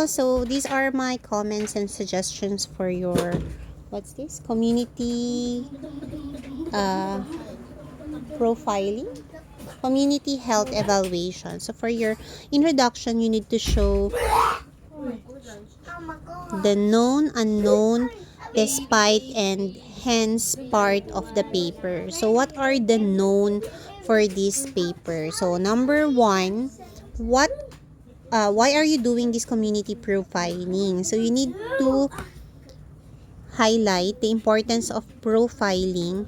So these are my comments and suggestions for your, what's this? Community profiling? Community health evaluation. So for your introduction, you need to show the known, unknown, despite, and hence part of the paper. So what are the known for this paper? So number one, why are you doing this community profiling? So you need to highlight the importance of importance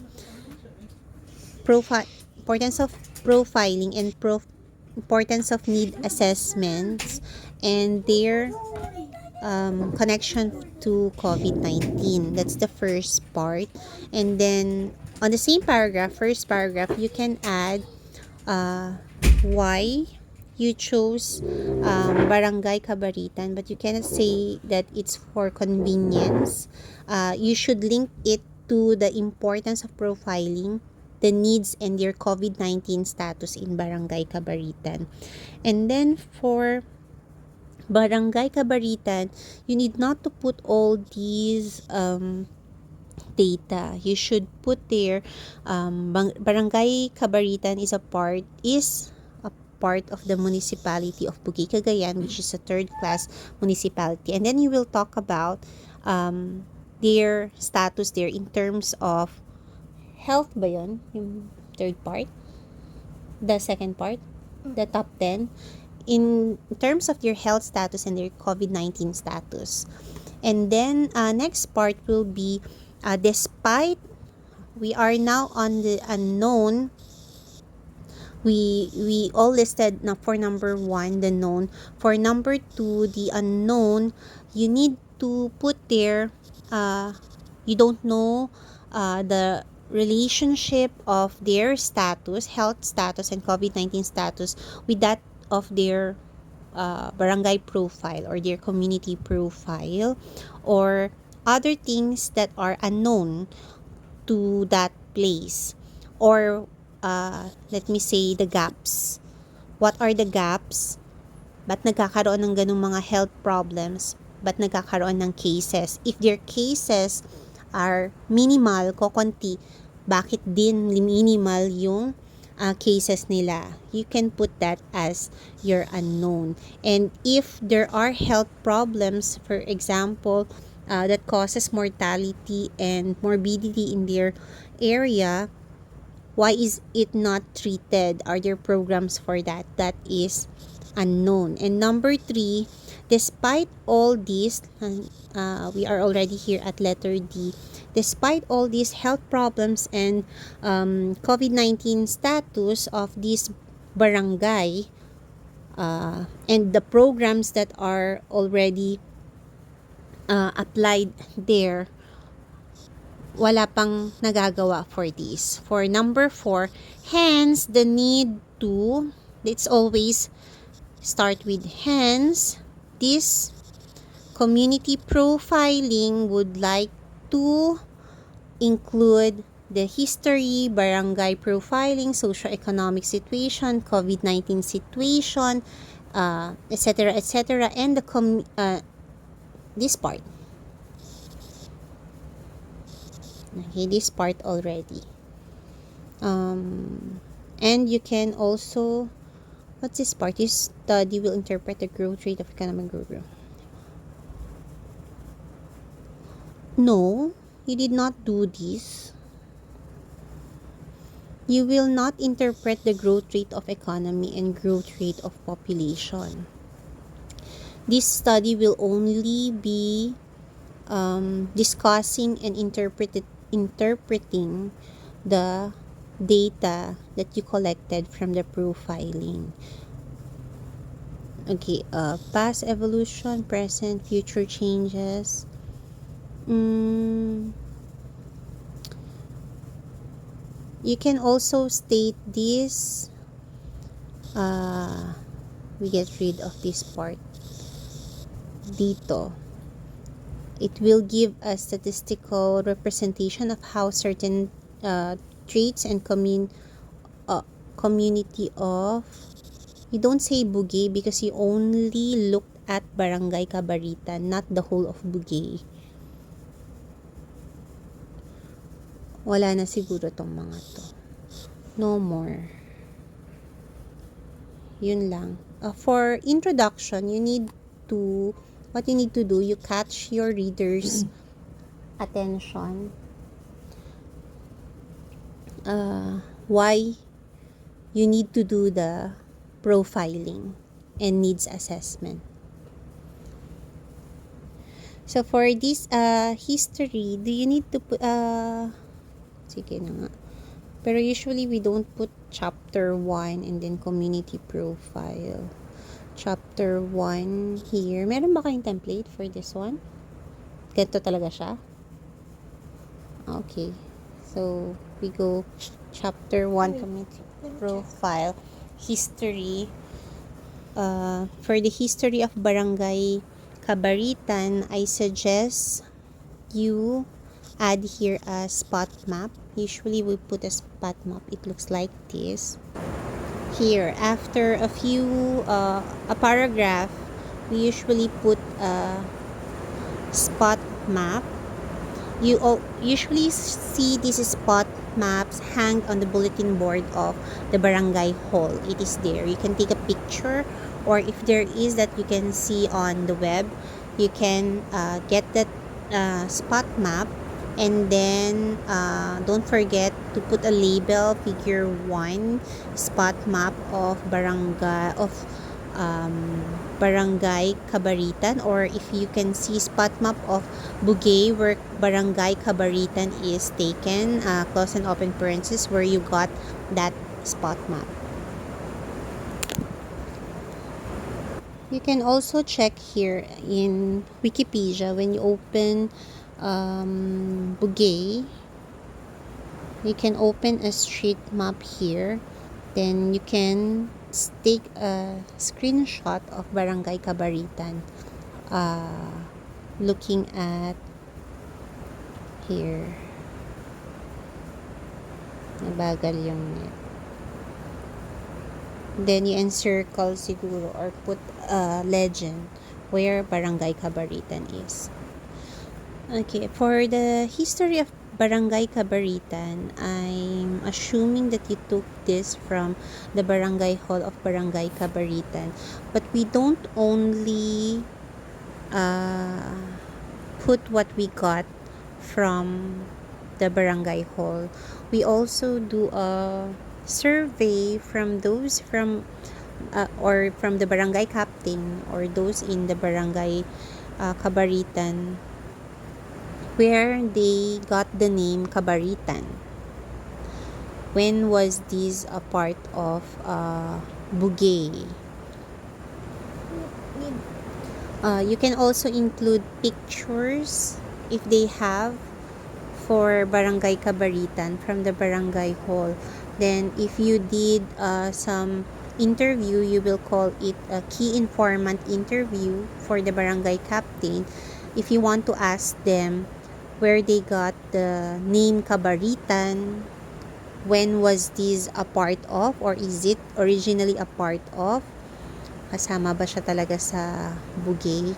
of profiling and importance of need assessments and their connection to COVID-19. That's the first part. And then on the same paragraph, first paragraph, you can add why you chose Barangay Kabaritan, but you cannot say that it's for convenience. You should link it to the importance of profiling, the needs, and their COVID-19 status in Barangay Kabaritan. And then for Barangay Kabaritan, you need not to put all these data. You should put there Barangay Kabaritan is a part of the municipality of Bugay, Cagayan, which is a third class municipality. And then you will talk about their status there in terms of health ba yun? Yung third part? The second part? The top 10? In terms of their health status and their COVID-19 status. And then next part will be despite we are now on the unknown, we all listed na for number 1 the known. For number 2 the unknown, you need to put there you don't know the relationship of their status, health status, and COVID-19 status with that of their barangay profile or their community profile, or other things that are unknown to that place, or let me say the gaps. What are the gaps? Ba't nagkakaroon ng ganung mga health problems? Ba't nagkakaroon ng cases? If their cases are minimal, kokonti, bakit din minimal yung cases nila? You can put that as your unknown. And if there are health problems, for example, that causes mortality and morbidity in their area, why is it not treated? Are there programs for that? That is unknown. And number 3, despite all this, we are already here at letter D. Despite all these health problems and COVID-19 status of this barangay and the programs that are already applied there, wala pang nagagawa for this. For number 4, hence the need to, let's always start with hence, this community profiling would like to include the history, barangay profiling, socio-economic situation, COVID-19 situation, etc., etc., and this part. Okay, this part already. And you can also, what's this part? This study will interpret the growth rate of economic growth. No, you did not do this. You will not interpret the growth rate of economy and growth rate of population. This study will only be discussing and interpreting the data that you collected from the profiling. Okay, past evolution, present, future changes. You can also state this. We get rid of this part. Dito. It will give a statistical representation of how certain traits and community of, you don't say Bugay because you only looked at Barangay Kabaritan, not the whole of Bugay. Wala na siguro tong mga to. No more. Yun lang. For introduction, what you need to do, you catch your reader's attention. Why you need to do the profiling and needs assessment. So for this history, do you need to put sige na nga. Pero usually we don't put chapter 1 and then community profile. Chapter 1 here. Meron ba kayong template for this one? Ganito talaga siya? Okay. So we go chapter 1 community profile. History. For the history of Barangay Kabaritan, I suggest you add here a spot map. Usually we put a spot map. It looks like this. Here, after a paragraph, we usually put a spot map. You usually see these spot maps hang on the bulletin board of the barangay hall. It is there. You can take a picture, or if there is that you can see on the web, you can get that spot map, and then don't forget to put a label, figure 1 spot map of Barangay Kabaritan, or if you can see spot map of Bugay where Barangay Kabaritan is taken, close and open parentheses, where you got that spot map. You can also check here in Wikipedia when you open Bugay. You can open a street map here, then you can take a screenshot of Barangay Kabaritan, looking at here. Nabagal yung net. Then you encircle siguro or put a legend where Barangay Kabaritan is. Okay, for the history of Barangay Kabaritan, I'm assuming that you took this from the Barangay Hall of Barangay Kabaritan. But we don't only put what we got from the Barangay Hall. We also do a survey from those or from the barangay captain or those in the Barangay Kabaritan, where they got the name Kabaritan. When was this a part of Bugay? You can also include pictures if they have for Barangay Kabaritan from the Barangay Hall. Then if you did some interview, you will call it a key informant interview for the barangay captain. If you want to ask them where they got the name Kabaritan, when was this a part of, or is it originally a part of, kasama ba siya talaga sa Bugay,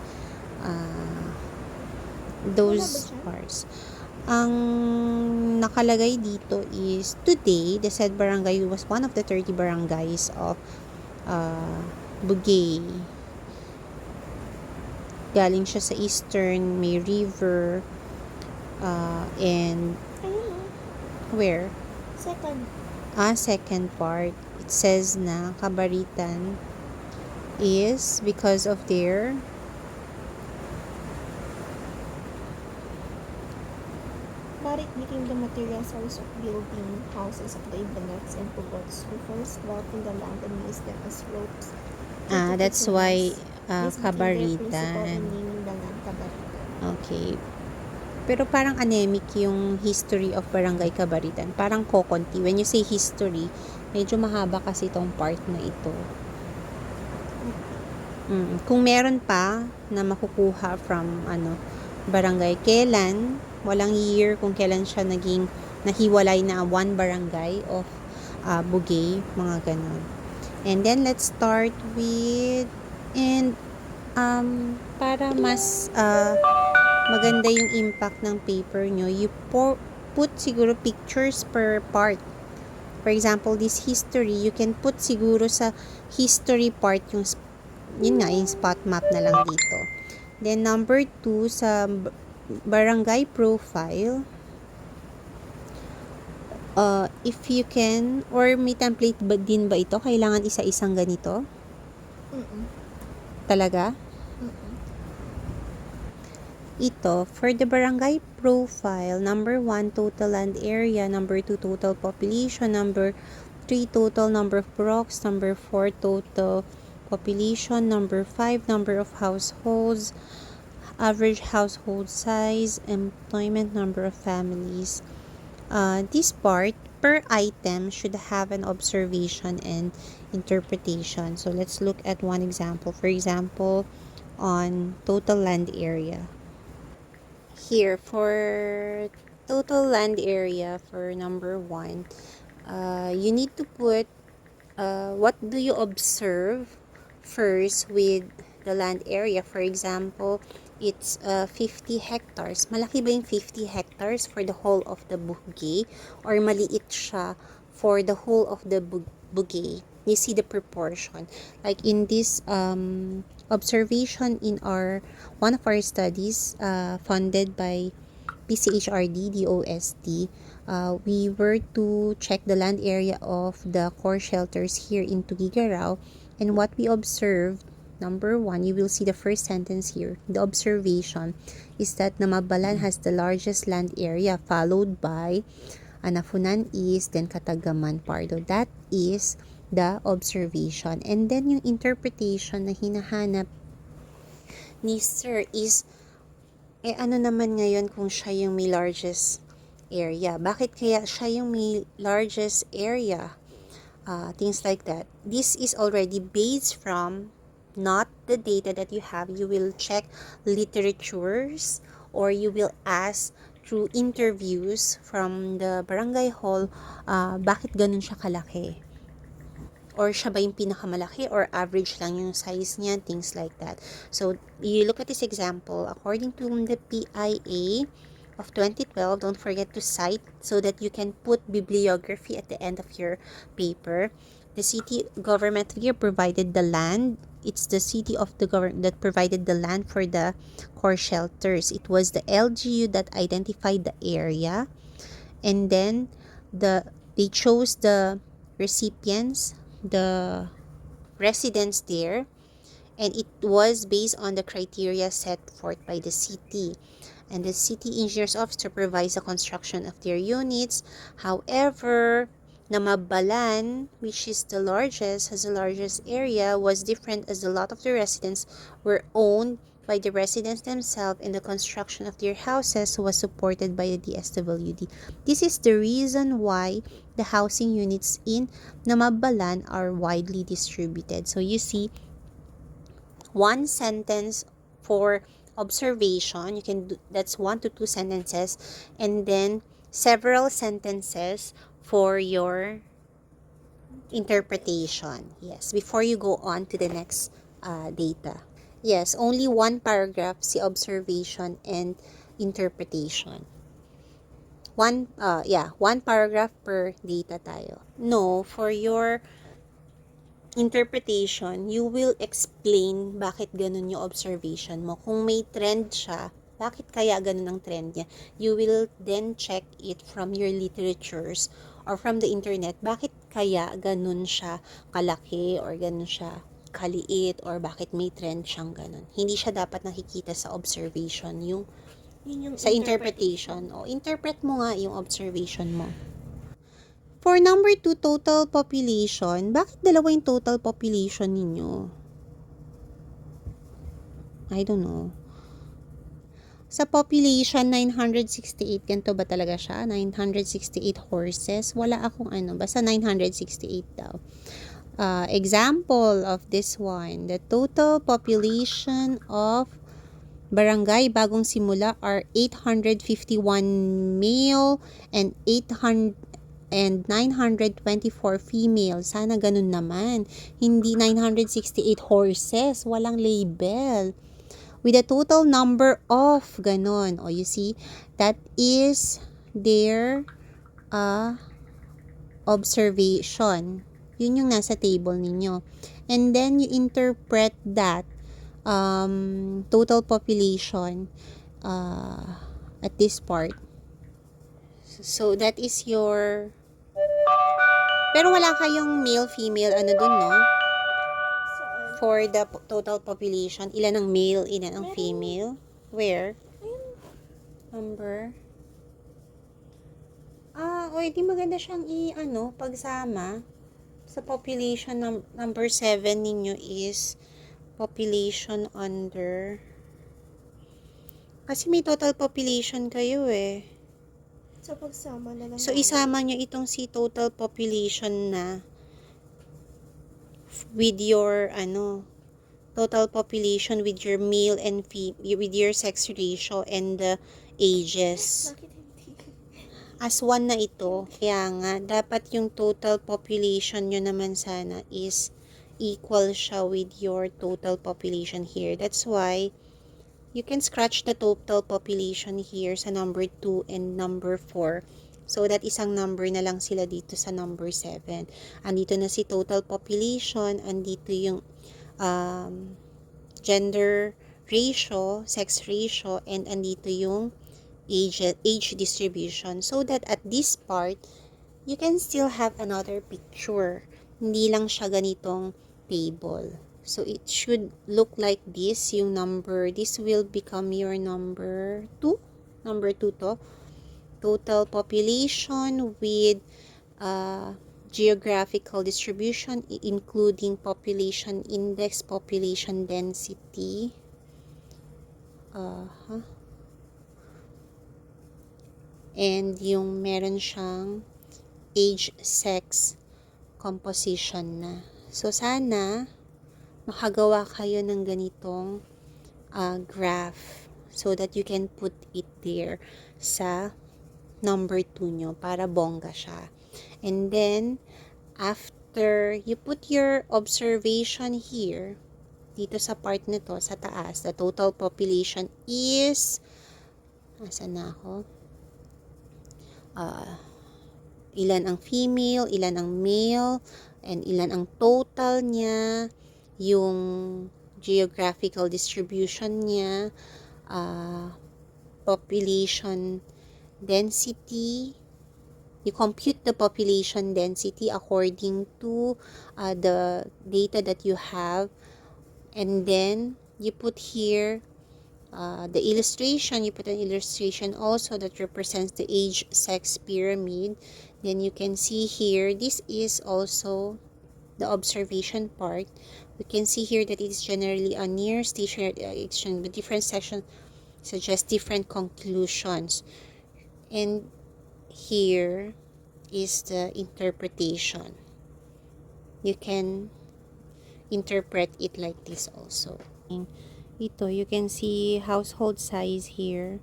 those parts. Ang nakalagay dito is today the said barangay was one of the 30 barangays of Bugay. Galing siya sa eastern, may river, and where? Second part. It says na Kabaritan is because of their But it became the material source of building houses of the Ibanets and Pugots who first dwelt in the land and used them as ropes. That's why This became their principal in Kabaritan. naming the land Kabaritan. Okay. Pero parang anemic yung history of Barangay Kabaritan. Parang kokonti. When you say history, medyo mahaba kasi itong part na ito. Kung meron pa na makukuha from barangay, kailan, walang year kung kailan siya naging nahiwalay na one barangay of Bugay, mga ganon. And then let's start with, and Para mas maganda yung impact ng paper nyo, you put siguro pictures per part. For example, this history, you can put siguro sa history part yung yun nga, yung spot map na lang dito. Then, number 2, sa barangay profile, if you can, or may template ba din ba ito? Kailangan isa-isang ganito? Talaga? Ito, for the barangay profile, number 1, total land area, number 2, total population, number 3, total number of blocks, number 4, total population, number 5, number of households, average household size, employment, number of families. This part, per item, should have an observation and interpretation. So let's look at one example. For example, on total land area. Here, for total land area, for number 1, you need to put what do you observe first with the land area. For example, it's 50 hectares. Malaki ba yung 50 hectares for the whole of the bugay? Or maliit siya for the whole of the bugay? You see the proportion. Like in this observation in one of our studies funded by PCHRD, DOST, we were to check the land area of the core shelters here in Tugigaraw, and what we observed, number 1, you will see the first sentence here. The observation is that Namabalan has the largest land area, followed by Anafunan East, then Katagaman Pardo. That is the observation. And then yung interpretation na hinahanap ni Sir is ano naman ngayon kung siya yung may largest area? Bakit kaya siya yung may largest area? Things like that. This is already based from not the data that you have. You will check literatures or you will ask through interviews from the barangay hall, bakit ganun siya kalaki? Or siya ba yung pinakamalaki or average lang yung size niya, things like that. So, you look at this example, according to the PIA of 2012, don't forget to cite so that you can put bibliography at the end of your paper. The city government here provided the land. It's the city of the government that provided the land for the core shelters. It was the LGU that identified the area, and then they chose the recipients, the residents there, and it was based on the criteria set forth by the city. And the city engineers office supervised the construction of their units. However, Namabalan, which is the largest, has the largest area, was different as a lot of the residents were owned by the residents themselves, and the construction of their houses was supported by the DSWD. This is the reason why the housing units in Namabalan are widely distributed. So you see, one sentence for observation, you can do, that's 1 to 2 sentences, and then several sentences for your interpretation. Yes, before you go on to the next data. Yes, only one paragraph, si observation and interpretation. One paragraph per data tayo. No, for your interpretation, you will explain bakit ganun yung observation mo. Kung may trend siya, bakit kaya ganun ang trend niya? You will then check it from your literatures or from the internet. Bakit kaya ganun siya kalaki or ganun siya kaliit or bakit may trend siyang ganun. Hindi siya dapat nakikita sa observation, yung sa interpretation. O, interpret mo nga yung observation mo. For number 2, total population, bakit dalawa yung total population ninyo? I don't know. Sa population, 968. Ganito ba talaga siya? 968 horses. Wala akong basta 968 daw. Example of this one, the total population of Barangay Bagong Simula are 851 male and and 924 female. Sana ganun naman. Hindi 968 horses. Walang label. With a total number of ganon. O, you see, that is their observation. Yun yung nasa table ninyo. And then, you interpret that total population at this part. So, that is your... Pero wala kayong male, female, ano dun, no? For the total population, ilan ang male, ilan ang female? Where? Number? Di maganda siyang pagsama. Sa population, number 7 ninyo is population under... Kasi may total population kayo eh. So, pagsama na lang. So, isama nyo itong si total population na with your, total population with your male and with your sex ratio and the ages. Bakit hindi? As one na ito, kaya nga, dapat yung total population nyo naman sana is equal siya with your total population here. That's why, you can scratch the total population here sa number 2 and number 4. So that isang number na lang sila dito sa number 7. Andito na si total population, andito yung gender ratio, sex ratio, and andito yung age distribution. So that at this part, you can still have another picture. Hindi lang siya ganitong table. So, it should look like this, yung number. This will become your number 2. Number 2 to. Total population with geographical distribution, including population index, population density. And yung meron siyang age, sex, composition na. So, sana makagawa kayo ng ganitong graph so that you can put it there sa number 2 nyo para bongga siya. And then, after you put your observation here, dito sa part na to, sa taas, the total population is, asan na ako? Ilan ang female, ilan ang male, and ilan ang total niya, yung geographical distribution niya, population density. You compute the population density according to the data that you have, and then you put here the illustration. You put an illustration also that represents the age sex pyramid. Then you can see here, this is also the observation part. We can see here that it is generally a near stationary action, but different sections suggest different conclusions. And here is the interpretation. You can interpret it like this also. Ito, you can see household size here.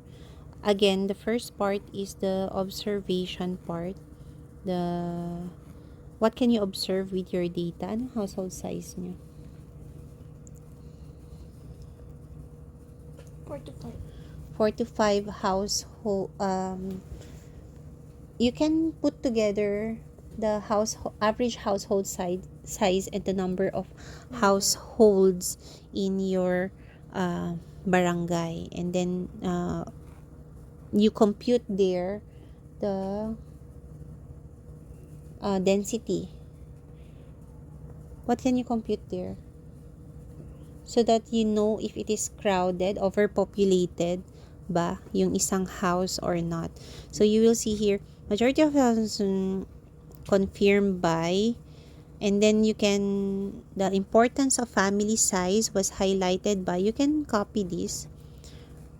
Again, the first part is the observation part. What can you observe with your data? Anong household size nyo? 4 to 5. 4 to 5 household. You can put together the average household size and the number of households in your barangay, and then you compute there the density. What can you compute there? So that you know if it is crowded, overpopulated ba yung isang house or not. So you will see here, majority of houses confirmed by, and then you can, the importance of family size was highlighted by, you can copy this,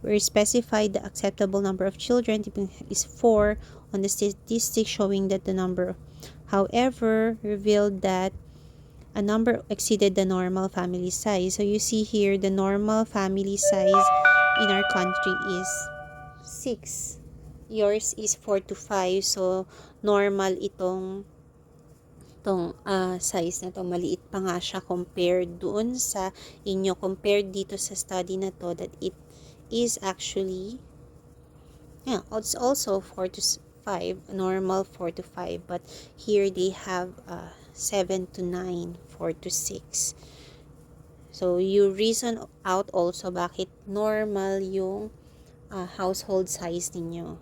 where specified the acceptable number of children is 4 on the statistic showing that the number, however, revealed that a number exceeded the normal family size. So you see here, the normal family size in our country is 6. yours is 4 to 5. So, normal itong size na to. Maliit pa nga siya compared doon sa inyo. Compared dito sa study na to that it is actually, yeah, it's also 4 to 5. Normal 4 to 5. But here they have 7 to 9, 4 to 6. So, you reason out also bakit normal yung household size ninyo.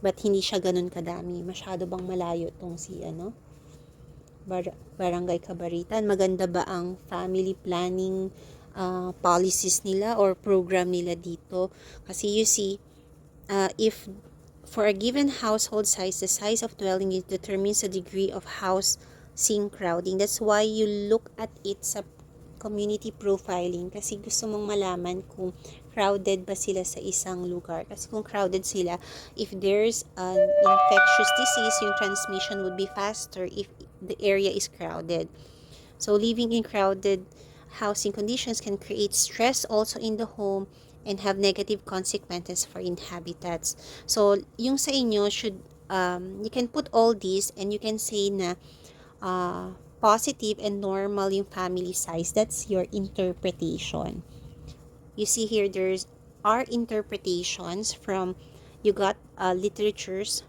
But hindi siya ganun kadami. Masyado bang malayo tong si Barangay Kabaritan? Maganda ba ang family planning policies nila or program nila dito? Kasi you see, if for a given household size, the size of dwelling it determines the degree of housing crowding. That's why you look at it sa community profiling kasi gusto mong malaman kung crowded ba sila sa isang lugar. Kasi kung crowded sila, if there's an infectious disease, yung transmission would be faster if the area is crowded. So living in crowded housing conditions can create stress also in the home and have negative consequences for inhabitants. So yung sa inyo should you can put all these and you can say na positive and normal yung family size. That's your interpretation. You see here, there's are interpretations from, you got literatures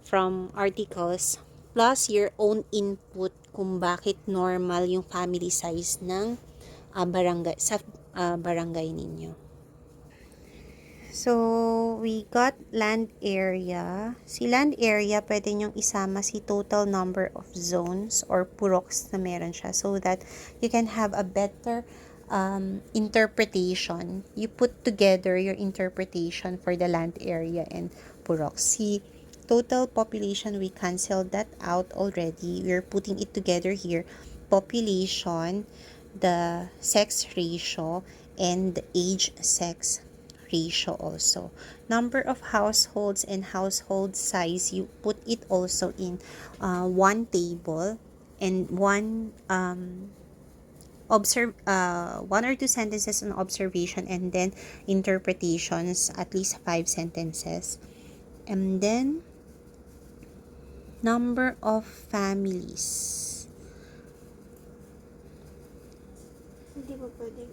from articles, plus your own input kung bakit normal yung family size ng barangay, sa barangay ninyo. So, we got land area. Si land area, pwede nyong isama si total number of zones or puroks na meron siya so that you can have a better interpretation. You put together your interpretation for the land area and puroks. Si total population, we canceled that out already. We're putting it together here. Population, the sex ratio, and the age sex ratio also. Number of households and household size, you put it also in one table and one one or two sentences on observation and then interpretations, at least 5 sentences. And then number of families. Hindi ba pwede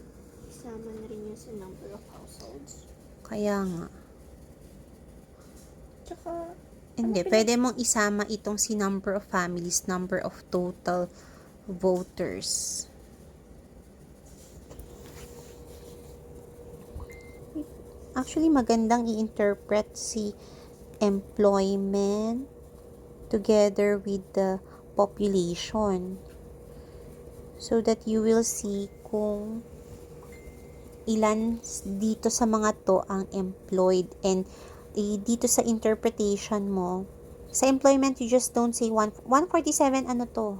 isama na rin yun sa number of households? Kaya nga. Tsaka, Hindi, pwede mong isama itong si number of families, number of total voters. Actually, magandang i-interpret si employment together with the population so that you will see kung ilan dito sa mga to ang employed, and dito sa interpretation mo, sa employment, you just don't say 147, ano to?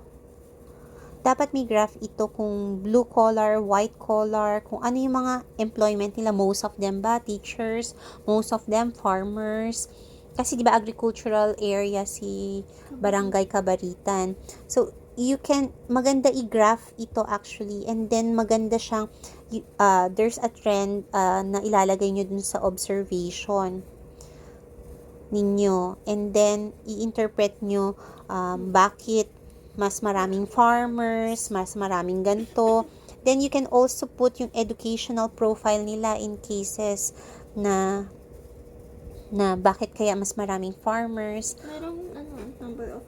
Dapat may graph ito kung blue collar, white collar, kung ano yung mga employment nila. Most of them ba? Teachers. Most of them farmers. Kasi di ba agricultural area si Barangay Kabaritan. So, you can, maganda i-graph ito actually, and then maganda siyang, there's a trend na ilalagay nyo dun sa observation ninyo, and then i-interpret nyo bakit mas maraming farmers, mas maraming ganito. Then you can also put yung educational profile nila in cases na bakit kaya mas maraming farmers. Merong number of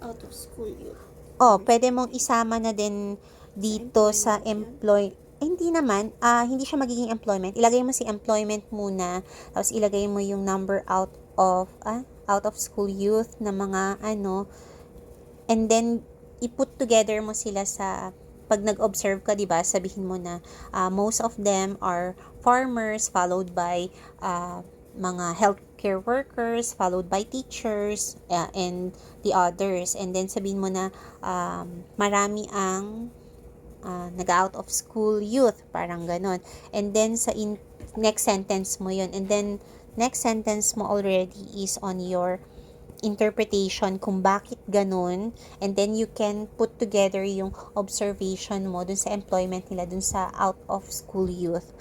out of school youth. Pwede mong isama na din dito sa hindi naman, hindi siya magiging employment. Ilagay mo si employment muna, tapos ilagay mo yung number out of school youth na mga and then i-put together mo sila sa pag nag-observe ka, 'di ba? Sabihin mo na most of them are farmers, followed by mga healthcare workers, followed by teachers, and the others. And then sabihin mo na marami ang nag-out of school youth, parang ganon. And then sa next sentence mo 'yon. And then next sentence mo already is on your interpretation kung bakit ganun, and then you can put together yung observation mo dun sa employment nila dun sa out of school youth.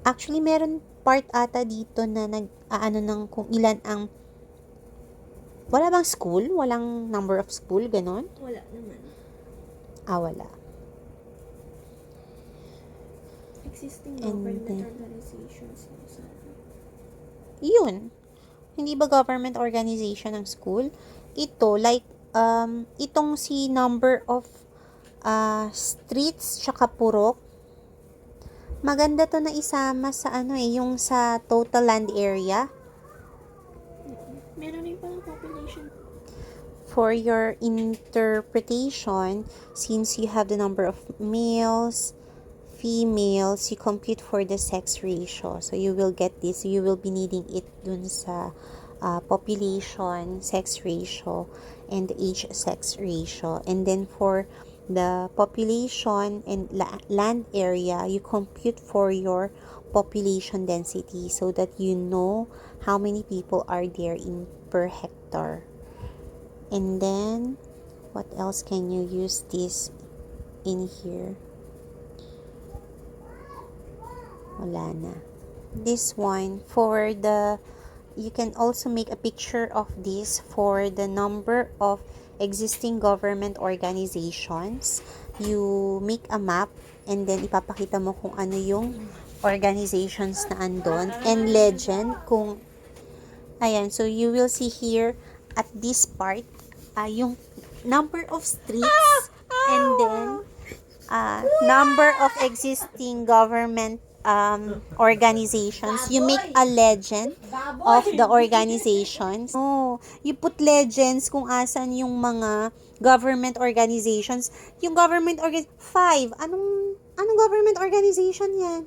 Actually, meron part ata dito na nag-aano ng kung ilan ang wala bang school? Walang number of school? Ganon? Wala naman. Wala. Existing And government then, organizations. yun. Hindi ba government organization ng school? Ito, like, itong si number of streets tsaka purok, maganda to na isama sa yung sa total land area. Meron rin palang population. For your interpretation, since you have the number of males, females, you compute for the sex ratio. So you will get this. You will be needing it dun sa population, sex ratio, and age sex ratio. And then for the population and land area, you compute for your population density so that you know how many people are there in per hectare. And then, what else can you use this in here? Wala na. This one, for the, you can also make a picture of this for the number of existing government organizations. You make a map and then ipapakita mo kung ano yung organizations na andon and legend kung ayan, so you will see here at this part yung number of streets and then number of existing government organizations. You make a legend of the organizations. You put legends kung asan yung mga government organizations. Yung government 5. Anong government organization yan?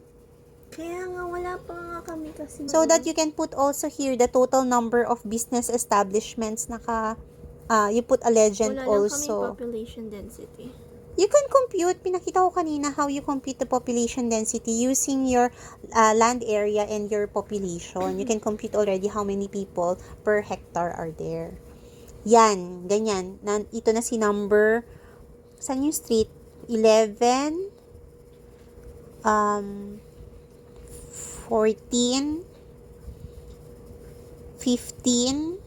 Kaya nga, wala pa nga kami kasi. So that you can put also here the total number of business establishments you put a legend wala also. Wala lang kami population density. You can compute, pinakita ko kanina how you compute the population density using your land area and your population. You can compute already how many people per hectare are there. Yan, ganyan. Ito na si number, saan yung street? 11, 14, 15,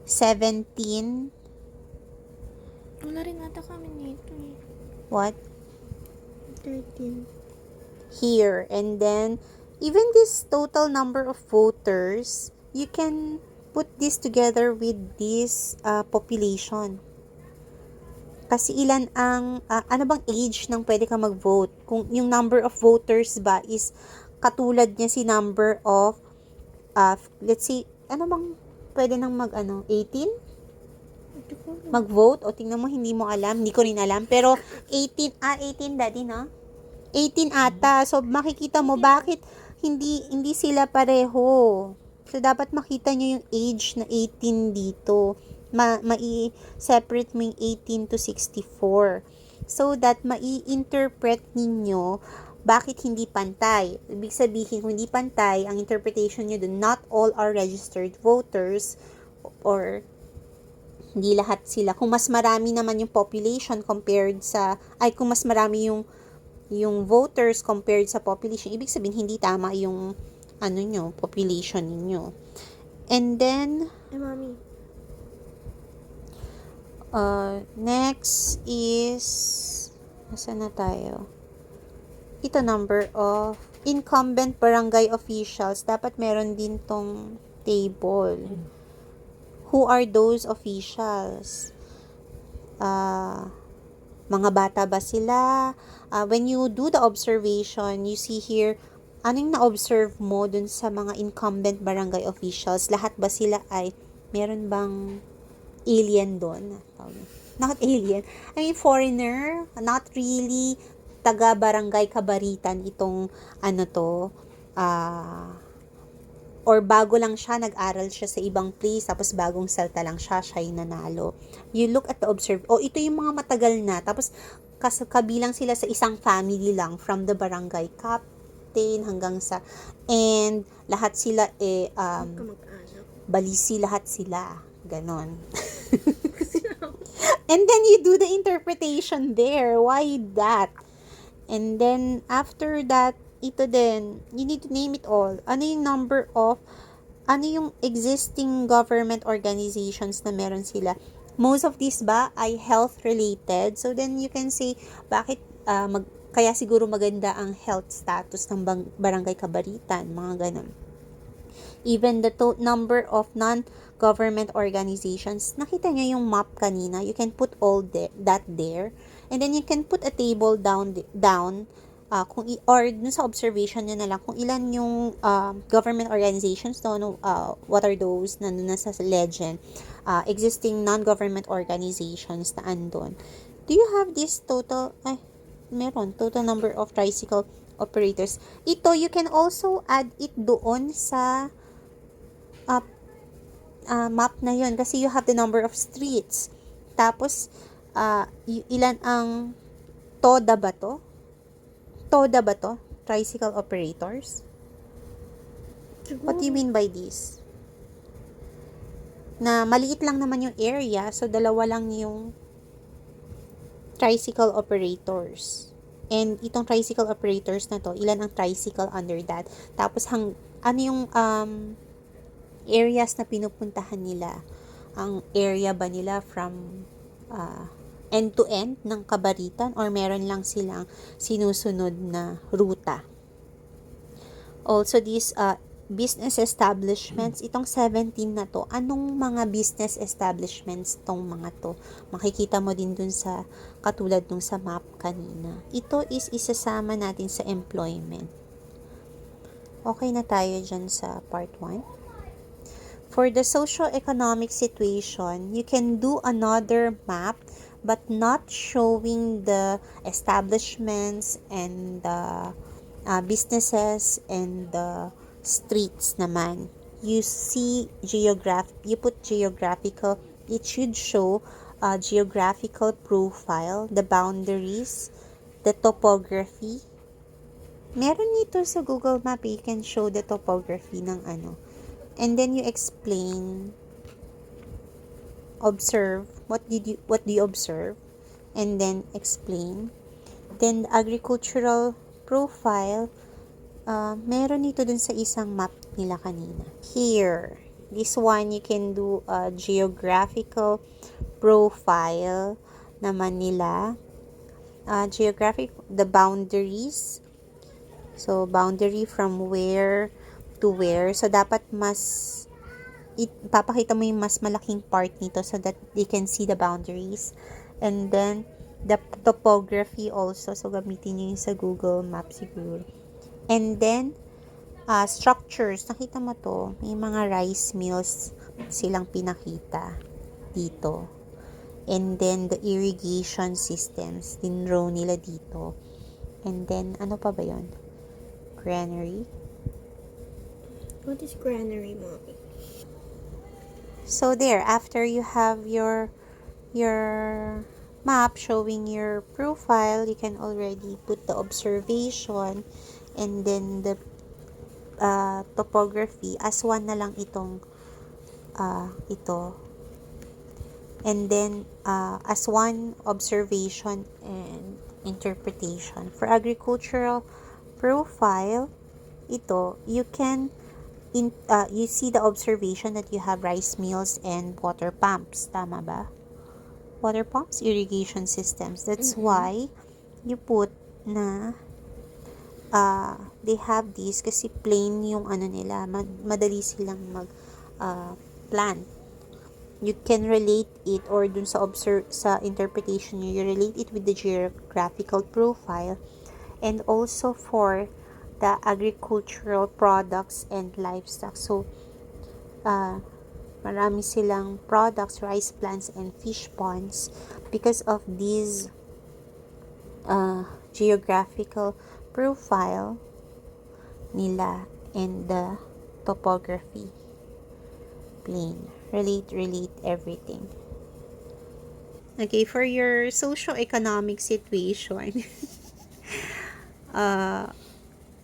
17. Wala rin ata kami nito eh. What? 13. Here. And then, even this total number of voters, you can put this together with this population. Kasi ilan ang, ano bang age nang pwede ka mag-vote? Kung yung number of voters ba is katulad niya si number of, let's say, ano bang pwede nang 18? Mag-vote? O tingnan mo, hindi mo alam. Hindi ko rin alam. Pero 18 daddy, no? 18 ata. So, makikita mo bakit hindi sila pareho. So, dapat makita nyo yung age na 18 dito. Mai-separate mo yung 18 to 64. So that mai-interpret ninyo bakit hindi pantay. Ibig sabihin, kung hindi pantay, ang interpretation nyo dun, not all are registered voters or hindi lahat sila. Kung mas marami naman yung population compared sa, kung mas marami yung voters compared sa population, ibig sabihin, hindi tama yung, population ninyo. And then, Mami. Next is, nasaan na tayo? Ito, number of incumbent barangay officials. Dapat meron din tong table. Who are those officials? Mga bata ba sila? When you do the observation, you see here, anong na-observe mo dun sa mga incumbent barangay officials? Lahat ba sila ay, meron bang alien doon? Not alien. I mean, foreigner. Not really taga Barangay Kabaritan itong or bago lang siya, nag-aral siya sa ibang place, tapos bagong salta lang siya yung nanalo. You look at the ito yung mga matagal na, tapos kabilang sila sa isang family lang, from the barangay captain hanggang sa, and lahat sila balisi lahat sila. Ganon. And then you do the interpretation there. Why that? And then after that, ito din, you need to name it all. Ano yung number of, ano yung existing government organizations na meron sila? Most of these ba ay health related? So then you can say, bakit kaya siguro maganda ang health status ng Barangay Kabaritan, mga ganun. Even the number of non-government organizations, nakita nyo yung map kanina, you can put all that there, and then you can put a table down or dun sa observation nyo na lang kung ilan yung government organizations, no, what are those na nasa legend, existing non-government organizations na andon. Do you have this total, meron, total number of tricycle operators. Ito, you can also add it doon sa uh, map na yun kasi you have the number of streets. Tapos, ilan ang TODA ba to? TODA ba to? Tricycle operators? What do you mean by this? Na maliit lang naman yung area, so dalawa lang yung tricycle operators. And itong tricycle operators na to, ilan ang tricycle under that? Tapos, ano yung areas na pinupuntahan nila? Ang area ba nila from end to end ng Kabaritan or meron lang silang sinusunod na ruta? Also, these business establishments, itong 17 na to, anong mga business establishments tong mga to? Makikita mo din dun sa, katulad nung sa map kanina. Ito is isasama natin sa employment. Okay na tayo dyan sa part 1. For the socio-economic situation, you can do another map but not showing the establishments and the businesses and the streets naman. You put geographical, it should show geographical profile, the boundaries, the topography. Meron nito sa Google Map, you can show the topography ng ano. And then you explain, observe, what do you observe? And then explain. Then the agricultural profile, meron nito dun sa isang map nila kanina. Here, this one you can do a geographical profile naman nila. The boundaries. So, boundary from where to where. So, dapat papakita mo yung mas malaking part nito so that they can see the boundaries. And then, the topography also. So, gamitin nyo yung sa Google Maps siguro. And then, structures. Nakita mo to, may mga rice mills silang pinakita dito. And then, the irrigation systems, dinrow nila dito. And then, ano pa ba yun? Granary. What is granary, Mommy? So, there, after you have your map showing your profile, you can already put the observation and then the topography as one na lang itong ito, and then as one observation and interpretation. For agricultural profile, ito, you can you see the observation that you have rice mills and water pumps, tama ba? Water pumps, irrigation systems. That's why you put na they have this kasi plain yung ano nila, madali silang plant. You can relate it, or dun sa interpretation you relate it with the geographical profile, and also for the agricultural products and livestock. So marami silang products, rice plants and fish ponds because of these geographical profile nila and the topography plane. Relate everything. Okay, for your socio-economic situation,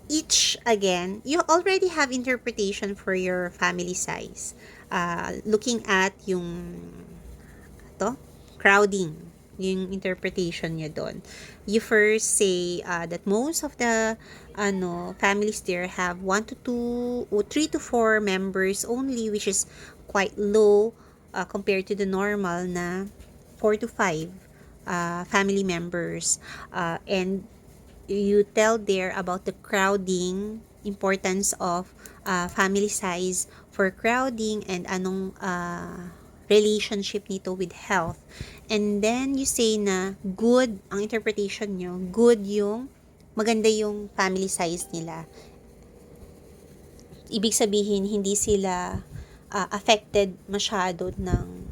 each, again, you already have interpretation for your family size. Looking at yung crowding. yung interpretation niya doon. You first say that most of the families there have 1 to 2 or 3 to 4 members only, which is quite low compared to the normal na 4 to 5 family members. And you tell there about the crowding, importance of family size for crowding, and anong relationship nito with health. And then you say na good, ang interpretation nyo, good yung maganda yung family size nila. Ibig sabihin, hindi sila affected masyado ng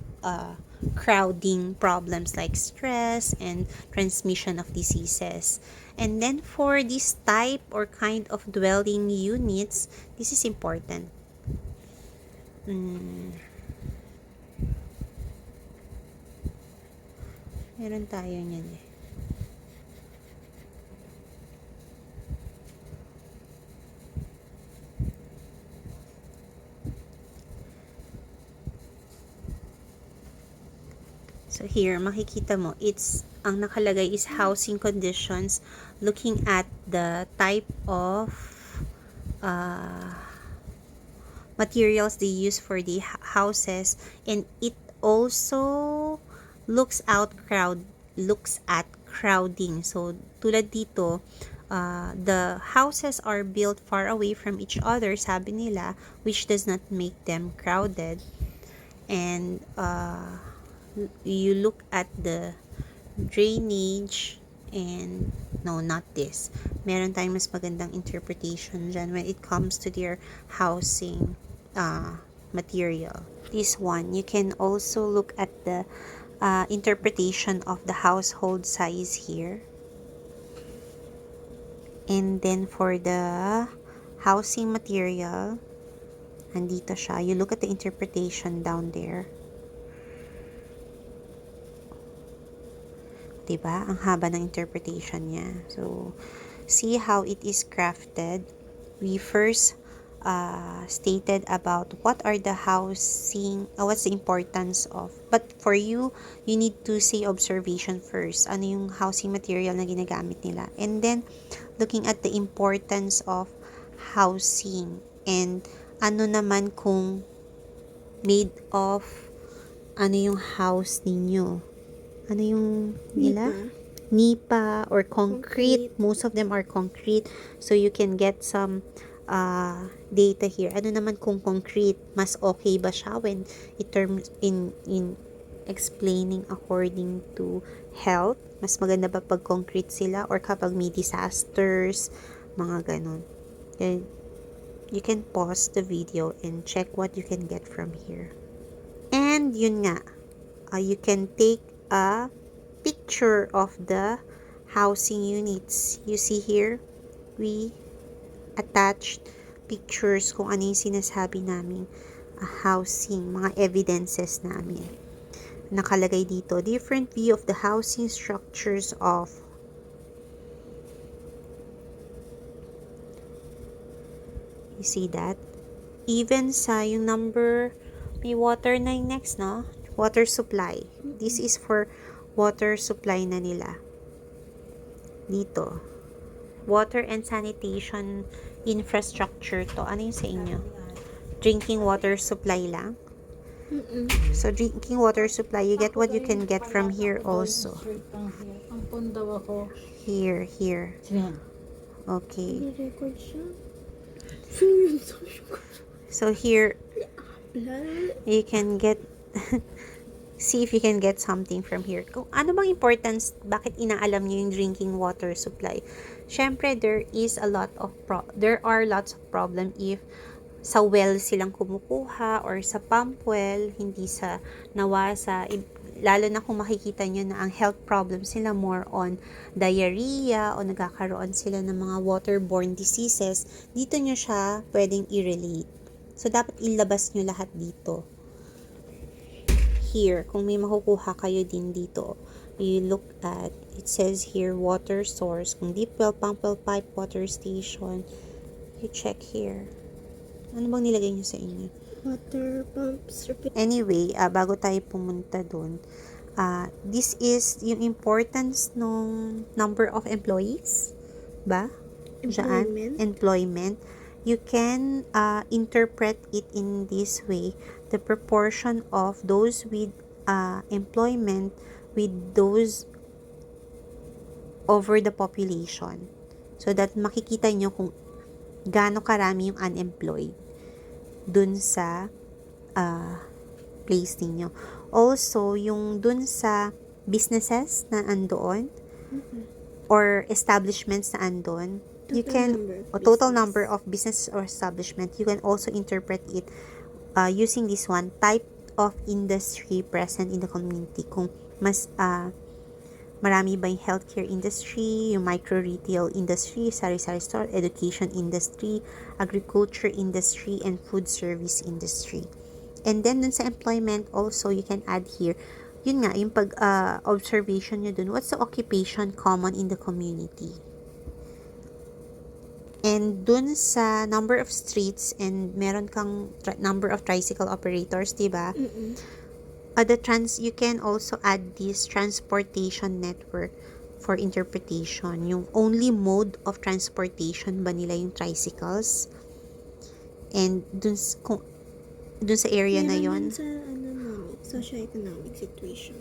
crowding problems like stress and transmission of diseases. And then for this type or kind of dwelling units, this is important. Meron tayo niyan eh. So here, makikita mo, ang nakalagay is housing conditions, looking at the type of materials they use for the houses, and it also looks at crowding. So tulad dito, the houses are built far away from each other, sabi nila, which does not make them crowded. And you look at the drainage, and no, not this. Meron tayong mas magandang interpretation dyan when it comes to their housing material. This one, you can also look at the interpretation of the household size here. And then for the housing material, andito siya. You look at the interpretation down there. Diba? Ang haba ng interpretation niya. So, see how it is crafted. We first stated about what are the housing, what's the importance of. But for you, you need to say observation first. Ano yung housing material na ginagamit nila. And then, looking at the importance of housing. And ano naman kung made of, ano yung house ninyo. Ano yung nila? Nipa or concrete. Most of them are concrete. So you can get some data here. Ano naman kung concrete? Mas okay ba siya when it terms in explaining according to health? Mas maganda ba pag concrete sila or kapag may disasters? Mga ganun. Then you can pause the video and check what you can get from here. And yun nga, you can take a picture of the housing units. You see here, we attached pictures kung ano yung sinasabi namin housing, mga evidences namin. Nakalagay dito, different view of the housing structures of. You see that? Even sa yung number, may water na yung next, no? Water supply. This is for water supply na nila. Dito. Water and sanitation infrastructure to. Ano yung sa inyo? Drinking water supply lang? So, drinking water supply, you get what you can get from here also. Here. Okay. So, here, you can get see if you can get something from here. Kung ano bang importance, bakit inaalam nyo yung drinking water supply? Syempre, there are lots of problem if sa well silang kumukuha or sa pump well, hindi sa nawasa. Lalo na kung makikita nyo na ang health problems sila more on diarrhea o nagkakaroon sila ng mga waterborne diseases, dito nyo siya pwedeng i-relate. So, dapat ilabas nyo lahat dito. Here, kung may makukuha kayo din dito, you look at, it says here, water source. Kung deep well, pump well, pipe, water station, you check here. Ano bang nilagay nyo sa inyo? Water pumps. Anyway, bago tayo pumunta dun, This is yung importance ng number of employees ba? Employment. Employment. You can interpret it in this way. The proportion of those with employment with those over the population. So that makikita nyo kung gaano karami yung unemployed dun sa place ninyo. Also, yung dun sa businesses na andoon or establishments na andon, you can total number of business or establishment, you can also interpret it using this one, type of industry present in the community. Kung mas marami ba yung healthcare industry, yung micro-retail industry, sari-sari store, education industry, agriculture industry, and food service industry. And then, dun sa employment, also, you can add here, yun nga, yung observation nyo dun, what's the occupation common in the community? And dun sa number of streets, and meron kang number of tricycle operators, diba? You can also add this transportation network for interpretation. Yung only mode of transportation ba nila yung tricycles? And dun sa area na yon, sa socio-economic situation.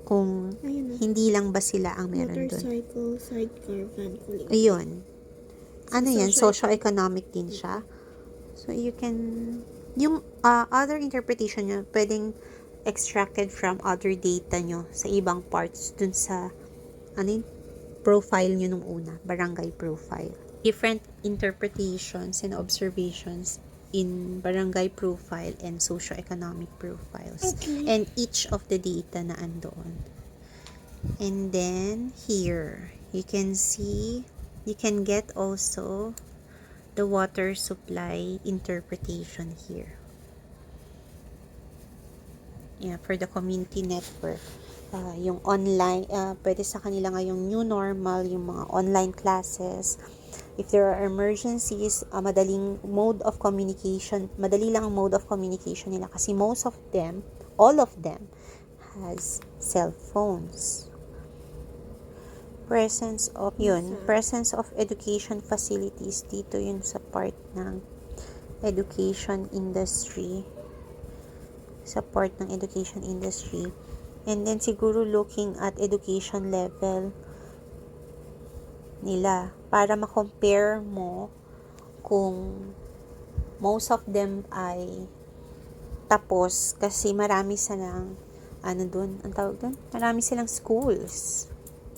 Kung hindi lang ba sila ang meron dun. Motorcycle, sidecar, van, kuling. Ayun. Ano yan? Socio-economic din siya. So, you can yung other interpretation nyo, pwedeng extracted from other data nyo sa ibang parts dun sa profile nyo nung una, barangay profile. Different interpretations and observations in barangay profile and socio-economic profiles. Okay. And each of the data na andoon. And then, here, you can see, you can get also the water supply interpretation here. Yeah, for the community network. Yung online, pwede sa kanila ngayong new normal, yung mga online classes. If there are emergencies, madali lang ang mode of communication nila kasi most of them, all of them, has cell phones. Presence of education facilities, dito yun sa part ng education industry, and then siguro looking at education level nila para ma-compare mo kung most of them ay tapos kasi marami silang marami silang schools.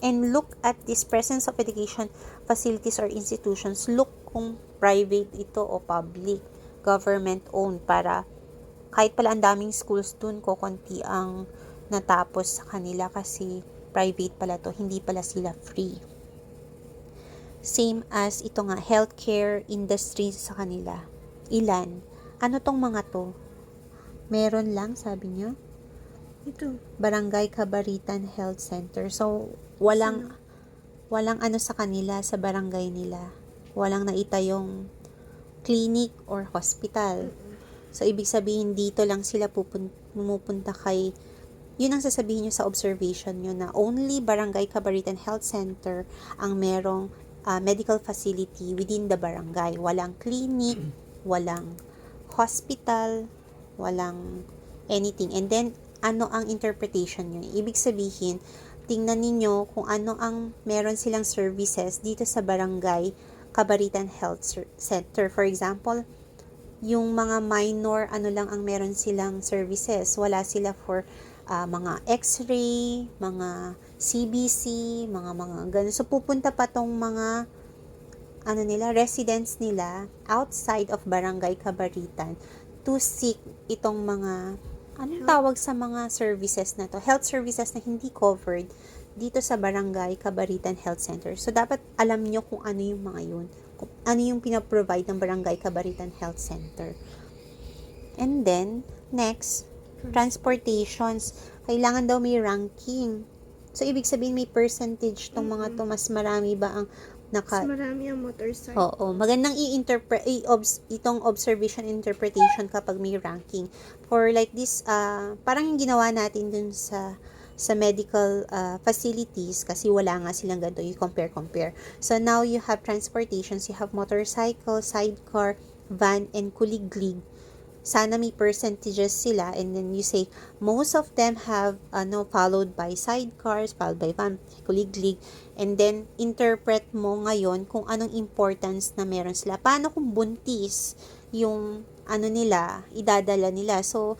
And look at this presence of education facilities or institutions. Look kung private ito o public, government-owned, para kahit pala ang daming schools dun, konti ang natapos sa kanila kasi private pala to, hindi pala sila free. Same as ito nga, healthcare industry sa kanila. Ilan? Ano tong mga to? Meron lang, sabi nyo? Ito. Barangay Kabaritan Health Center. So, walang ano sa kanila, sa barangay nila. Walang naitayong clinic or hospital. So, ibig sabihin, dito lang sila pumupunta kay, yun ang sasabihin nyo sa observation nyo na only Barangay Kabaritan Health Center ang merong medical facility within the barangay. Walang clinic, walang hospital, walang anything. And then, ano ang interpretation nyo? Ibig sabihin, tingnan ninyo kung ano ang meron silang services dito sa Barangay Kabaritan Health Center. For example, yung mga minor, lang ang meron silang services. Wala sila for mga x-ray, mga CBC, mga ganun. So, pupunta pa tong mga residents nila outside of Barangay Kabaritan to seek itong mga tawag sa mga services na to? Health services na hindi covered dito sa Barangay Kabaritan Health Center. So, dapat alam nyo kung ano yung mga yun. Kung ano yung pinaprovide ng Barangay Kabaritan Health Center. And then, next, transportations. Kailangan daw may ranking. So, ibig sabihin may percentage tong mga to. Mas marami ba ang Mas marami ang motorcycle. Oo, magandang itong observation interpretation kapag may ranking. For like this, parang yung ginawa natin dun sa medical facilities kasi wala nga silang ganito, you compare. So now you have transportations, you have motorcycle, sidecar, van, and kuliglig. Sana may percentages sila, and then you say most of them have followed by sidecars, followed by van, kuliglig, and then interpret mo ngayon kung anong importance na meron sila. Paano kung buntis yung nila, idadala nila. So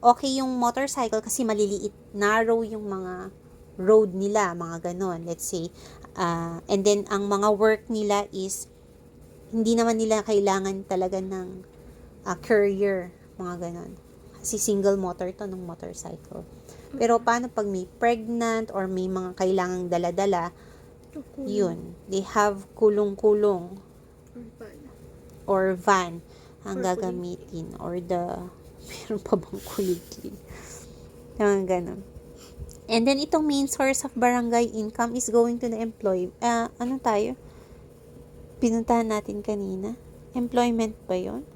okay yung motorcycle kasi maliliit, narrow yung mga road nila, mga ganon, let's say. And then ang mga work nila is hindi naman nila kailangan talaga ng courier, mga ganon. Kasi single motor to ng motorcycle. Pero paano pag may pregnant or may mga kailangang dala-dala, yun, they have kulong-kulong or van ang gagamitin, or meron pa bang kuliglig? Mga ganon. And then itong main source of barangay income is going to the ano tayo? Pinuntahan natin kanina. Employment ba yun?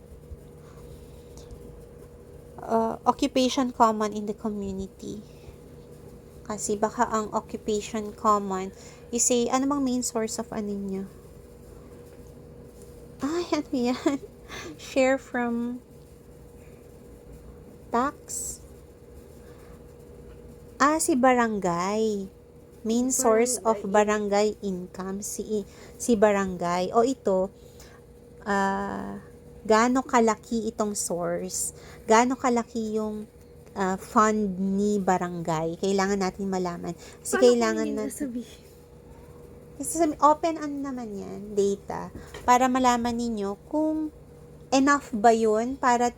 Occupation common in the community. Kasi baka ang occupation common is ano bang main source of niyo? Ano yan? Share from tax? Si barangay. Main source of barangay income, si barangay. O ito, gaano kalaki itong source, gaano kalaki yung fund ni barangay, kailangan natin malaman. Kasi kailangan natin open naman yan, data, para malaman ninyo kung enough ba yun para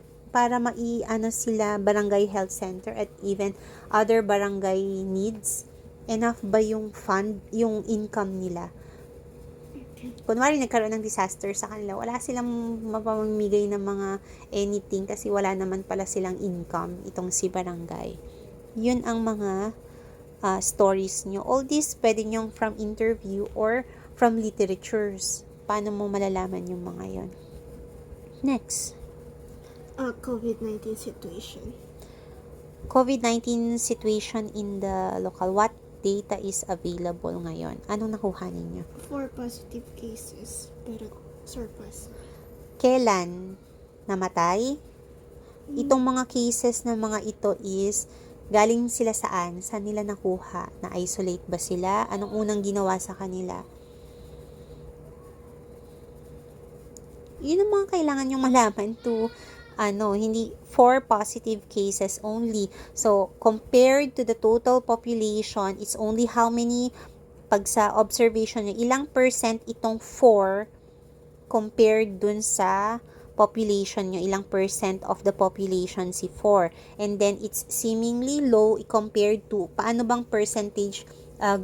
sila barangay health center at even other barangay needs, enough ba yung fund, yung income nila. Kunwari nagkaroon ng disaster sa kanila, wala silang mapamimigay ng mga anything kasi wala naman pala silang income, itong si barangay. Yun ang mga stories nyo. All this pwede nyo from interview or from literatures. Paano mo malalaman yung mga yon? Next. COVID-19 situation. COVID-19 situation in the local. What data is available ngayon? Anong nakuha ninyo? 4 positive cases, pero surpass. Kailan namatay? Itong mga cases na mga ito is galing sila saan? Saan nila nakuha? Na-isolate ba sila? Anong unang ginawa sa kanila? Yun ang mga kailangan yung malaman to hindi 4 positive cases only. So, compared to the total population, it's only how many, pag sa observation nyo, ilang percent itong 4 compared dun sa population nyo, ilang percent of the population si 4. And then, it's seemingly low compared to, paano bang percentage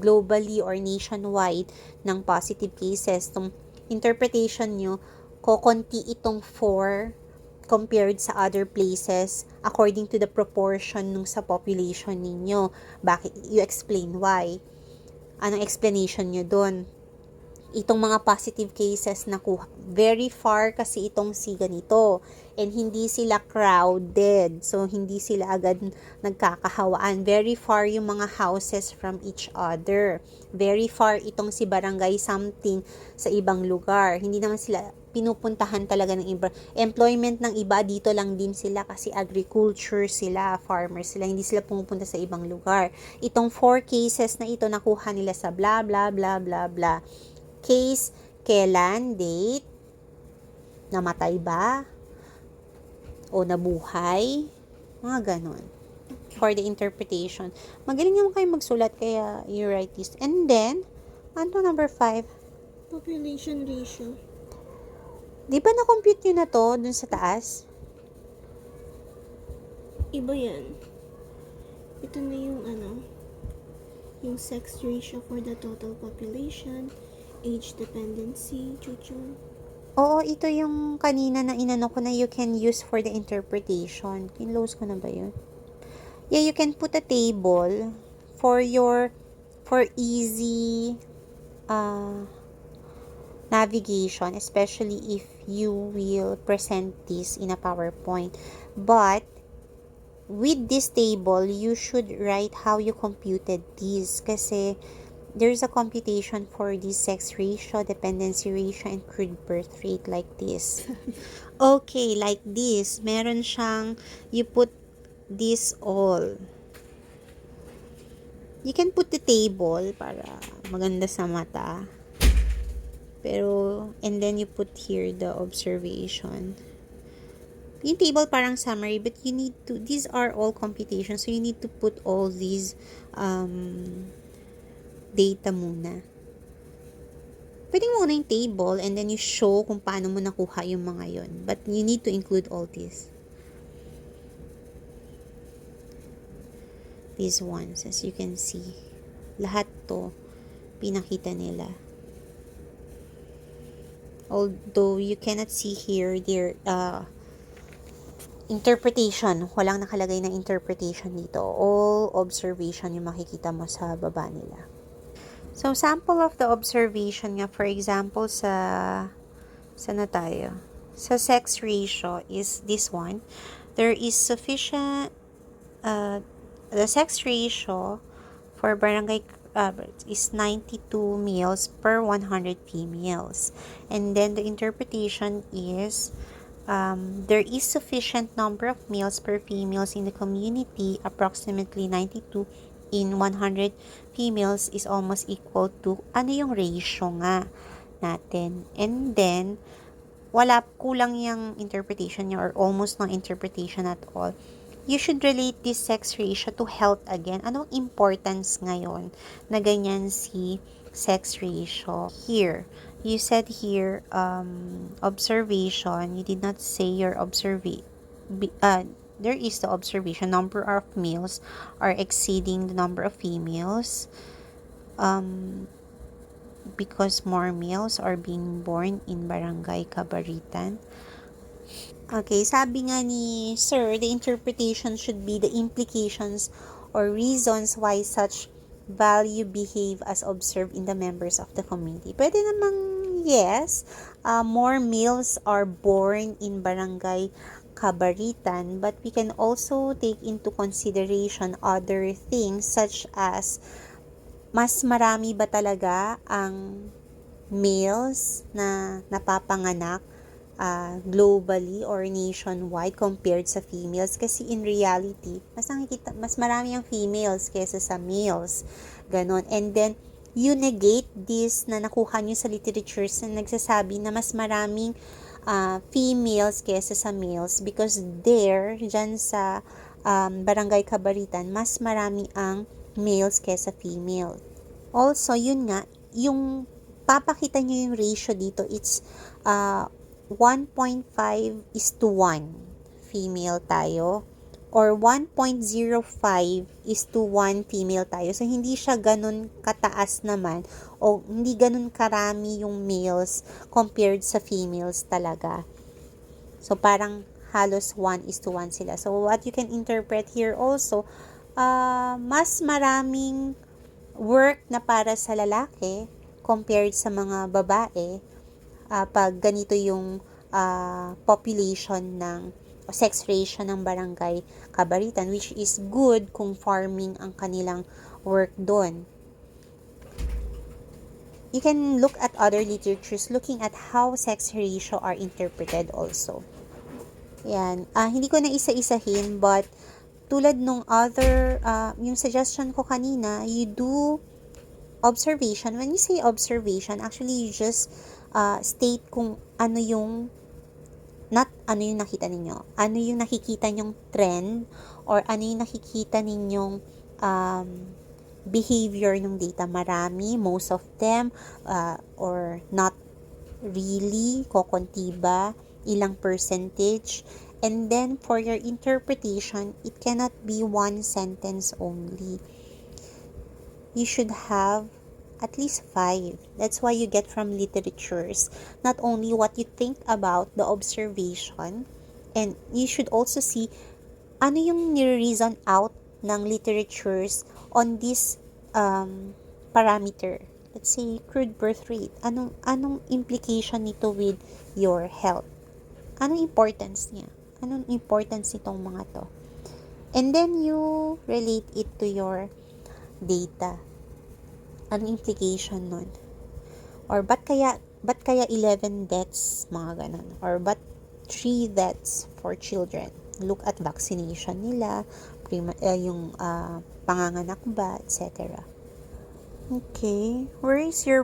globally or nationwide ng positive cases. Itong interpretation nyo, kokonti itong 4 compared sa other places according to the proportion nung sa population ninyo. Bakit? You explain why. Anong explanation nyo dun? Itong mga positive cases nakuha very far kasi itong si ganito, and hindi sila crowded, so hindi sila agad nagkakahawaan. Very far yung mga houses from each other, very far itong si barangay something sa ibang lugar. Hindi naman sila pinupuntahan talaga ng iba. Employment ng iba dito lang din sila kasi agriculture sila, farmers sila, hindi sila pumupunta sa ibang lugar. Itong 4 cases na ito nakuha nila sa blah blah blah blah blah. Case, kailan, date, namatay ba, o nabuhay, mga ganon. For the interpretation. Magaling naman kayo magsulat, kaya you write this. And then, ano number 5? Population ratio. Di ba na-compute nyo na to dun sa taas? Iba yan. Ito na yung yung sex ratio for the total population, age dependency, chuchu. Oo, ito yung kanina na inano ko na you can use for the interpretation. Kinlose ko na ba yun? Yeah, you can put a table for easy navigation, especially if you will present this in a PowerPoint. But with this table, you should write how you computed this kasi there's a computation for this sex ratio, dependency ratio, and crude birth rate like this. Okay, like this. Meron siyang, you put this all. You can put the table para maganda sa mata. Pero, and then you put here the observation. Yung table parang summary, but you need to, these are all computations, so you need to put all these data muna. Pwede mo muna yung table and then you show kung paano mo nakuha yung mga yon. But you need to include all this. These ones, as you can see. Lahat to, pinakita nila. Although you cannot see here their interpretation. Walang nakalagay na interpretation dito. All observation yung makikita mo sa baba nila. So, sample of the observation nga, for example, sa na tayo? Sa sex ratio is this one. There is sufficient, the sex ratio for barangay is 92 males per 100 females. And then the interpretation is, there is sufficient number of males per females in the community, approximately 92 in 100 females is almost equal to, ano yung ratio nga natin. And then, kulang yung interpretation niya or almost no interpretation at all. You should relate this sex ratio to health again. Anong importance ngayon na ganyan si sex ratio? Here, you said here, observation, you did not say your there is the observation, number of males are exceeding the number of females, because more males are being born in Barangay Kabaritan. Okay, sabi nga ni Sir, the interpretation should be the implications or reasons why such value behave as observed in the members of the community. Pwede namang yes, more males are born in Barangay Kabaritan, but we can also take into consideration other things such as mas marami ba talaga ang males na napapanganak globally or nationwide compared sa females, kasi in reality mas marami ang females kaysa sa males, ganon. And then you negate this na nakuha nyo sa literatures na nagsasabi na mas maraming females kaysa sa males, because there, dyan sa Barangay Kabaritan, mas marami ang males kaysa female. Also, yun nga, yung papakita nyo yung ratio dito, it's 1.5:1 female tayo or 1.05:1 female tayo. So, hindi siya ganun kataas naman o hindi ganun karami yung males compared sa females talaga. So, parang halos 1:1 sila. So, what you can interpret here also, mas maraming work na para sa lalaki compared sa mga babae pag ganito yung population ng sex ratio ng Barangay Kabaritan, which is good kung farming ang kanilang work doon. You can look at other literatures looking at how sex ratio are interpreted also. Yan. Hindi ko na isa-isahin, but tulad nung other, yung suggestion ko kanina, you do observation. When you say observation, actually you just state kung ano yung nakita ninyo. Ano yung nakikita nyong trend or ano yung nakikita ninyong behavior ng data. Marami, most of them, or not really, kokonti ba, ilang percentage. And then, for your interpretation, it cannot be one sentence only. You should have at least 5. That's why you get from literatures not only what you think about the observation, and you should also see ano yung ni-reason out ng literatures on this parameter. let's say crude birth rate. Anong implication nito with your health? Anong importance niya? Anong importance nitong mga to? And then you relate it to your data. Anong implication nun? Or ba't kaya 11 deaths, mga ganun? Or ba't 3 deaths for children? Look at vaccination nila, yung panganganak ba, etc. Okay, where is your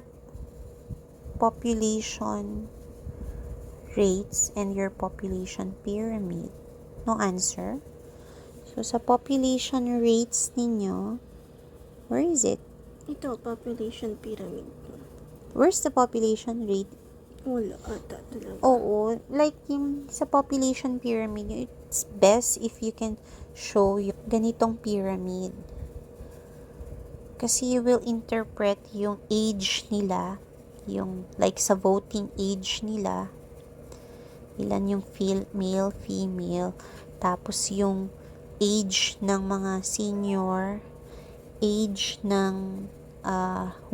population rates and your population pyramid? No answer. So, sa population rates ninyo, where is it? Ito, population pyramid. Where's the population rate? Wala ata talaga. Oo, like yung sa population pyramid, it's best if you can show yung ganitong pyramid. Kasi you will interpret yung age nila, yung like sa voting age nila, ilan yung male, female, tapos yung age ng mga senior, age ng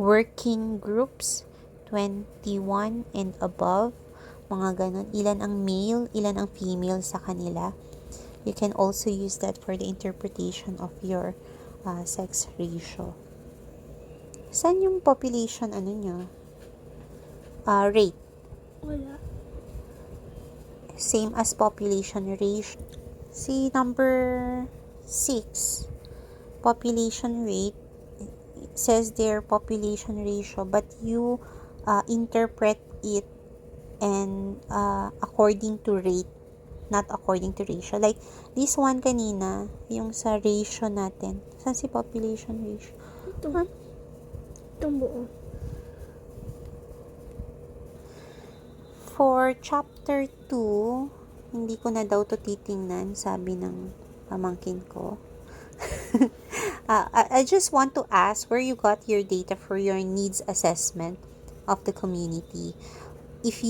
working groups, 21 and above, mga ganun. Ilan ang male, ilan ang female sa kanila. You can also use that for the interpretation of your sex ratio. Saan yung population, nyo? Rate. Wala. Same as population ratio. See number 6, population rate, it says their population ratio, but you interpret it and according to rate, not according to ratio. Like this one kanina, yung sa ratio natin. Saan si population ratio? Ito. Itong buo. For chapter 2, hindi ko na daw to titingnan, sabi ng pamangkin ko. I just want to ask where you got your data for your needs assessment of the community. Did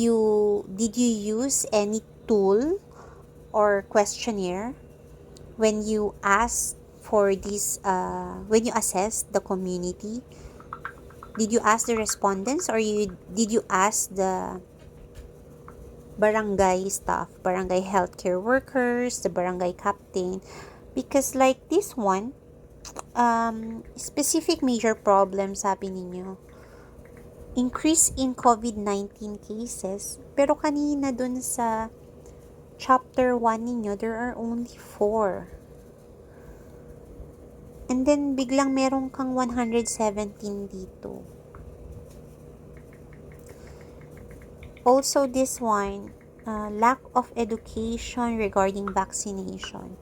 you use any tool or questionnaire when you asked for this, when you assessed the community? Did you ask the respondents or did you ask the barangay staff, barangay healthcare workers, the barangay captain? Because like this one, specific major problems, sabi ninyo, increase in COVID-19 cases, pero kanina dun sa chapter 1 ninyo, there are only 4. And then biglang meron kang 117 dito. Also this one, lack of education regarding vaccination.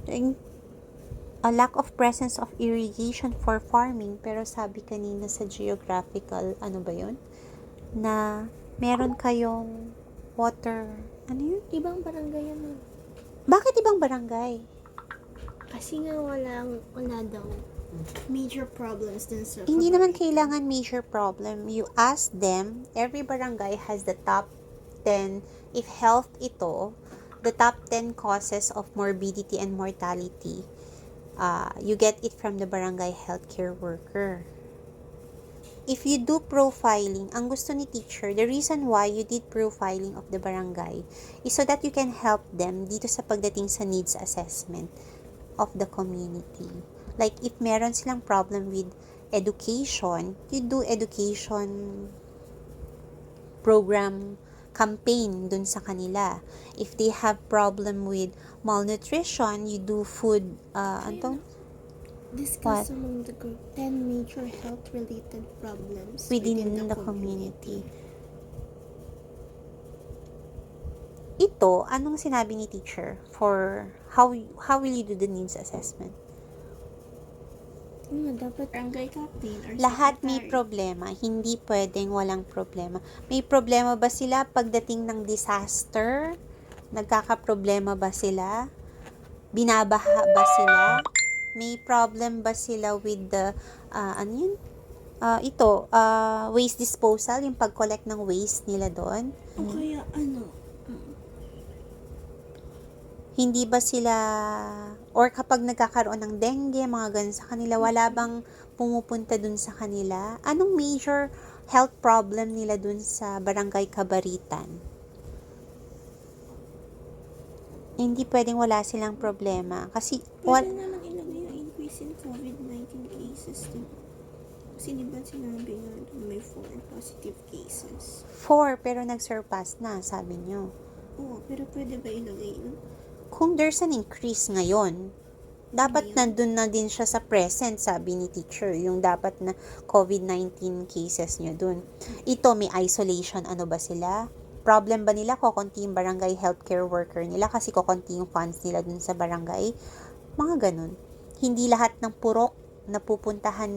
A lack of presence of irrigation for farming, pero sabi kanina sa geographical, ano ba yun? Na meron kayong water, ano yun? Ibang barangay yan. Bakit ibang barangay? Kasi nga wala daw major problems dun sa Hindi naman Kabaritan. kailangan major problem. You ask them, every barangay has the top 10, if health ito, the top 10 causes of morbidity and mortality. You get it from the barangay healthcare worker. If you do profiling, ang gusto ni teacher, the reason why you did profiling of the barangay is so that you can help them dito sa pagdating sa needs assessment of the community. Like, if meron silang problem with education, you do education program campaign dun sa kanila. If they have problem with malnutrition, you do food, Discuss What? among the group 10 major health-related problems within the community. Ito, anong sinabi ni teacher for how will you do the needs assessment? Dapat barangay captain or Lahat may secretary. problema, hindi pwedeng walang problema. May problema ba sila pagdating ng disaster? Nagkakaproblema ba sila? Binabaha ba sila? May problem ba sila with the, waste disposal, yung pag-collect ng waste nila doon? O kaya Hindi ba sila, or kapag nagkakaroon ng dengue, mga ganun sa kanila, wala bang pumupunta dun sa kanila? Anong major health problem nila dun sa Barangay Kabaritan? Hindi pwedeng wala silang problema. Kasi, Pwede naman ilagay yung increase in COVID-19 cases, diba? Kasi diba sinabi nga may 4 positive cases. 4, pero nag-surpass na, sabi nyo. Oo, pero pwede ba ilagay yun? Kung there's an increase ngayon, dapat nandun na din siya sa present, sabi ni teacher, yung dapat na COVID-19 cases nyo dun. Ito, may isolation, ano ba sila? Problem ba nila, kokonti yung barangay healthcare worker nila kasi kokonti yung funds nila dun sa barangay? Mga ganun. Hindi lahat ng purok na pupuntahan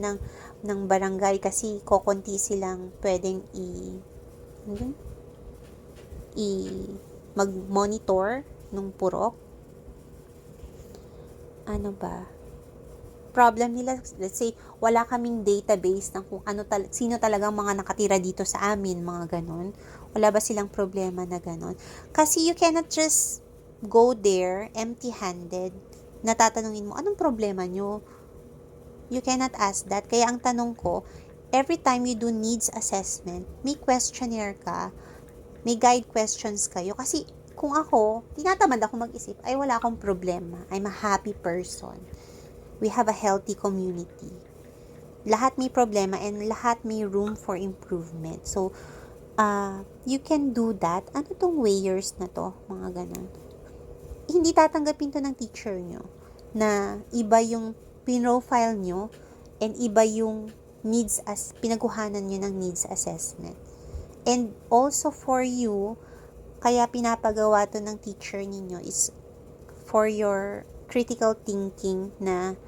ng barangay kasi kokonti silang pwedeng mag-monitor nung purok. Ano ba? Problem nila, let's say, wala kaming database ng kung sino talagang mga nakatira dito sa amin, mga ganon. Wala ba silang problema na ganon? Kasi you cannot just go there empty-handed. Natatanungin mo, anong problema nyo? You cannot ask that. Kaya ang tanong ko, every time you do needs assessment, may questionnaire ka, may guide questions kayo. Kasi kung ako, tinatamad ako mag-isip, ay wala akong problema. I'm a happy person. We have a healthy community. Lahat may problema and lahat may room for improvement. So, you can do that. Ano tong weighers na to? Mga ganun. Hindi tatanggapin to ng teacher nyo na iba yung pinrofile nyo and iba yung pinagkuhanan nyo ng needs assessment. And also for you, kaya pinapagawa to ng teacher ninyo is for your critical thinking na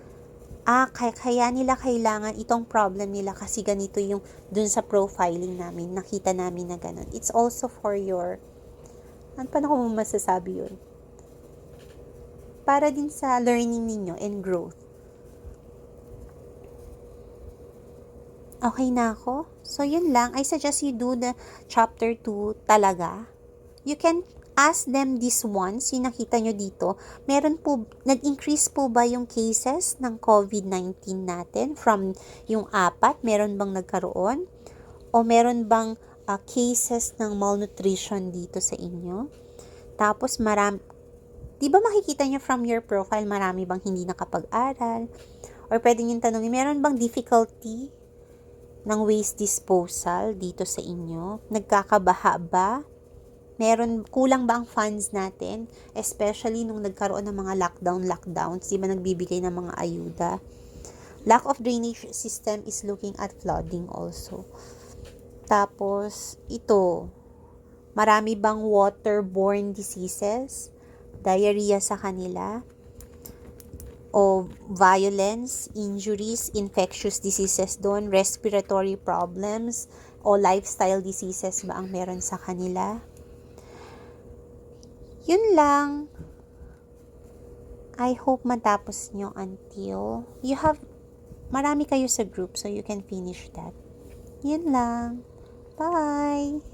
kaya nila kailangan itong problem nila kasi ganito yung dun sa profiling namin, nakita namin na ganun. It's also for your, paano ko masasabi yun? Para din sa learning ninyo and growth. Okay na ako? So, yun lang. I suggest you do the chapter 2 talaga. You can ask them this once, yung nakita nyo dito, nag-increase po ba yung cases ng COVID-19 natin from yung 4, meron bang nagkaroon? O meron bang cases ng malnutrition dito sa inyo? Tapos di ba makikita nyo from your profile, marami bang hindi nakapag-aral? Or pwede nyo tanongin, meron bang difficulty ng waste disposal dito sa inyo? Nagkakabaha ba? Kulang ba ang funds natin? Especially nung nagkaroon ng mga lockdowns, di ba nagbibigay ng mga ayuda? Lack of drainage system is looking at flooding also. Tapos, marami bang waterborne diseases? Diarrhea sa kanila? O violence, injuries, infectious diseases doon, respiratory problems, o lifestyle diseases ba ang meron sa kanila? Yun lang. I hope matapos nyo until marami kayo sa group so you can finish that. Yun lang. Bye!